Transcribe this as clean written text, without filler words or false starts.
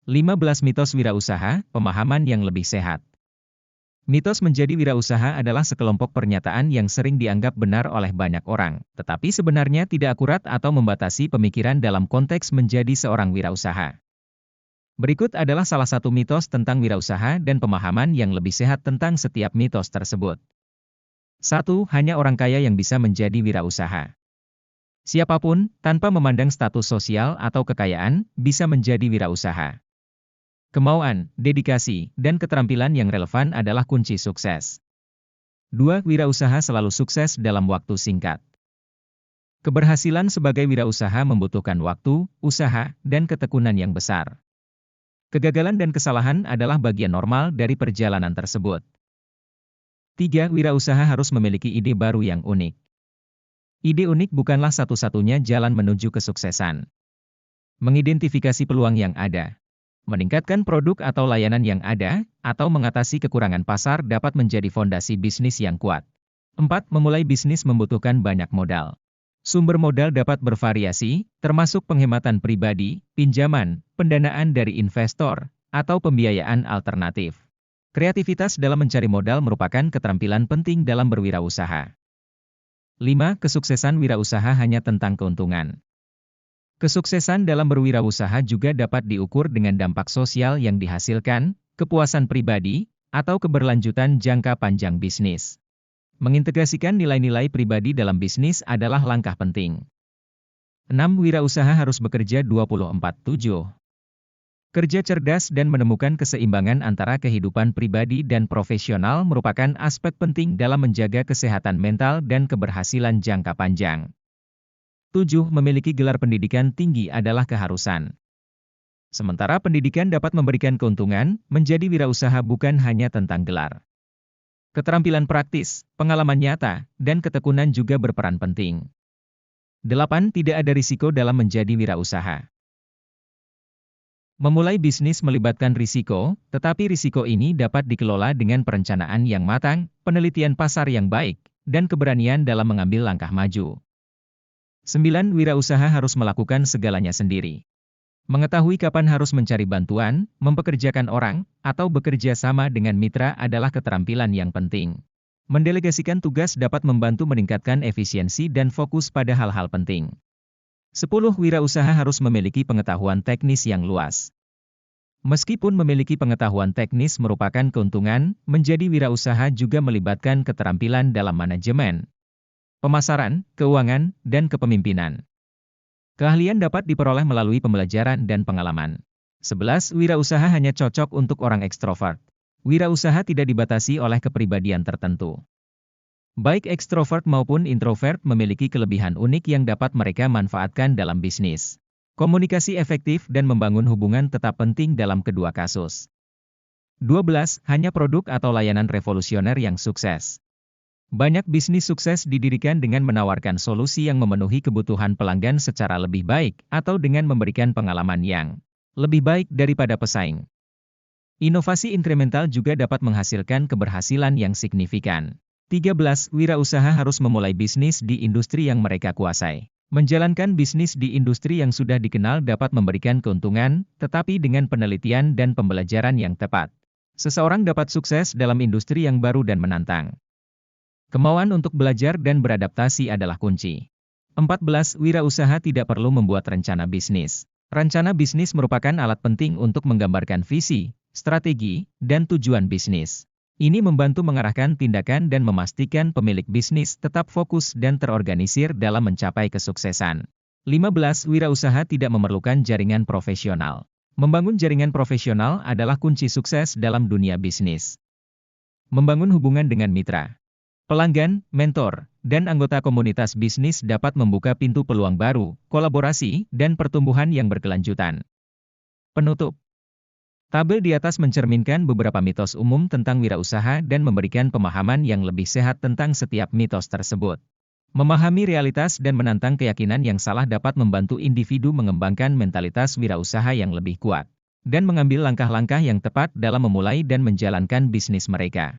15 mitos wirausaha, pemahaman yang lebih sehat. Mitos menjadi wirausaha adalah sekelompok pernyataan yang sering dianggap benar oleh banyak orang, tetapi sebenarnya tidak akurat atau membatasi pemikiran dalam konteks menjadi seorang wirausaha. Berikut adalah salah satu mitos tentang wirausaha dan pemahaman yang lebih sehat tentang setiap mitos tersebut. 1. Hanya orang kaya yang bisa menjadi wirausaha. Siapapun, tanpa memandang status sosial atau kekayaan, bisa menjadi wirausaha. Kemauan, dedikasi, dan keterampilan yang relevan adalah kunci sukses. 2. Wirausaha selalu sukses dalam waktu singkat. Keberhasilan sebagai wirausaha membutuhkan waktu, usaha, dan ketekunan yang besar. Kegagalan dan kesalahan adalah bagian normal dari perjalanan tersebut. 3. Wirausaha harus memiliki ide baru yang unik. Ide unik bukanlah satu-satunya jalan menuju kesuksesan. Mengidentifikasi peluang yang ada, meningkatkan produk atau layanan yang ada, atau mengatasi kekurangan pasar dapat menjadi fondasi bisnis yang kuat. 4. Memulai bisnis membutuhkan banyak modal. Sumber modal dapat bervariasi, termasuk penghematan pribadi, pinjaman, pendanaan dari investor, atau pembiayaan alternatif. Kreativitas dalam mencari modal merupakan keterampilan penting dalam berwirausaha. 5. Kesuksesan wirausaha hanya tentang keuntungan. Kesuksesan dalam berwirausaha juga dapat diukur dengan dampak sosial yang dihasilkan, kepuasan pribadi, atau keberlanjutan jangka panjang bisnis. Mengintegrasikan nilai-nilai pribadi dalam bisnis adalah langkah penting. 6. Wirausaha harus bekerja 24/7. Kerja cerdas dan menemukan keseimbangan antara kehidupan pribadi dan profesional merupakan aspek penting dalam menjaga kesehatan mental dan keberhasilan jangka panjang. 7. Memiliki gelar pendidikan tinggi adalah keharusan. Sementara pendidikan dapat memberikan keuntungan, menjadi wirausaha bukan hanya tentang gelar. Keterampilan praktis, pengalaman nyata, dan ketekunan juga berperan penting. 8. Tidak ada risiko dalam menjadi wirausaha. Memulai bisnis melibatkan risiko, tetapi risiko ini dapat dikelola dengan perencanaan yang matang, penelitian pasar yang baik, dan keberanian dalam mengambil langkah maju. 9. Wirausaha harus melakukan segalanya sendiri. Mengetahui kapan harus mencari bantuan, mempekerjakan orang, atau bekerja sama dengan mitra adalah keterampilan yang penting. Mendelegasikan tugas dapat membantu meningkatkan efisiensi dan fokus pada hal-hal penting. 10. Wirausaha harus memiliki pengetahuan teknis yang luas. Meskipun memiliki pengetahuan teknis merupakan keuntungan, menjadi wirausaha juga melibatkan keterampilan dalam manajemen, pemasaran, keuangan, dan kepemimpinan. Keahlian dapat diperoleh melalui pembelajaran dan pengalaman. 11. Wirausaha hanya cocok untuk orang ekstrovert. Wirausaha tidak dibatasi oleh kepribadian tertentu. Baik ekstrovert maupun introvert memiliki kelebihan unik yang dapat mereka manfaatkan dalam bisnis. Komunikasi efektif dan membangun hubungan tetap penting dalam kedua kasus. 12. Hanya produk atau layanan revolusioner yang sukses. Banyak bisnis sukses didirikan dengan menawarkan solusi yang memenuhi kebutuhan pelanggan secara lebih baik, atau dengan memberikan pengalaman yang lebih baik daripada pesaing. Inovasi inkremental juga dapat menghasilkan keberhasilan yang signifikan. 13. Wirausaha harus memulai bisnis di industri yang mereka kuasai. Menjalankan bisnis di industri yang sudah dikenal dapat memberikan keuntungan, tetapi dengan penelitian dan pembelajaran yang tepat, seseorang dapat sukses dalam industri yang baru dan menantang. Kemauan untuk belajar dan beradaptasi adalah kunci. 14. Wirausaha tidak perlu membuat rencana bisnis. Rencana bisnis merupakan alat penting untuk menggambarkan visi, strategi, dan tujuan bisnis. Ini membantu mengarahkan tindakan dan memastikan pemilik bisnis tetap fokus dan terorganisir dalam mencapai kesuksesan. 15. Wirausaha tidak memerlukan jaringan profesional. Membangun jaringan profesional adalah kunci sukses dalam dunia bisnis. Membangun hubungan dengan mitra, pelanggan, mentor, dan anggota komunitas bisnis dapat membuka pintu peluang baru, kolaborasi, dan pertumbuhan yang berkelanjutan. Penutup. Tabel di atas mencerminkan beberapa mitos umum tentang wirausaha dan memberikan pemahaman yang lebih sehat tentang setiap mitos tersebut. Memahami realitas dan menantang keyakinan yang salah dapat membantu individu mengembangkan mentalitas wirausaha yang lebih kuat, dan mengambil langkah-langkah yang tepat dalam memulai dan menjalankan bisnis mereka.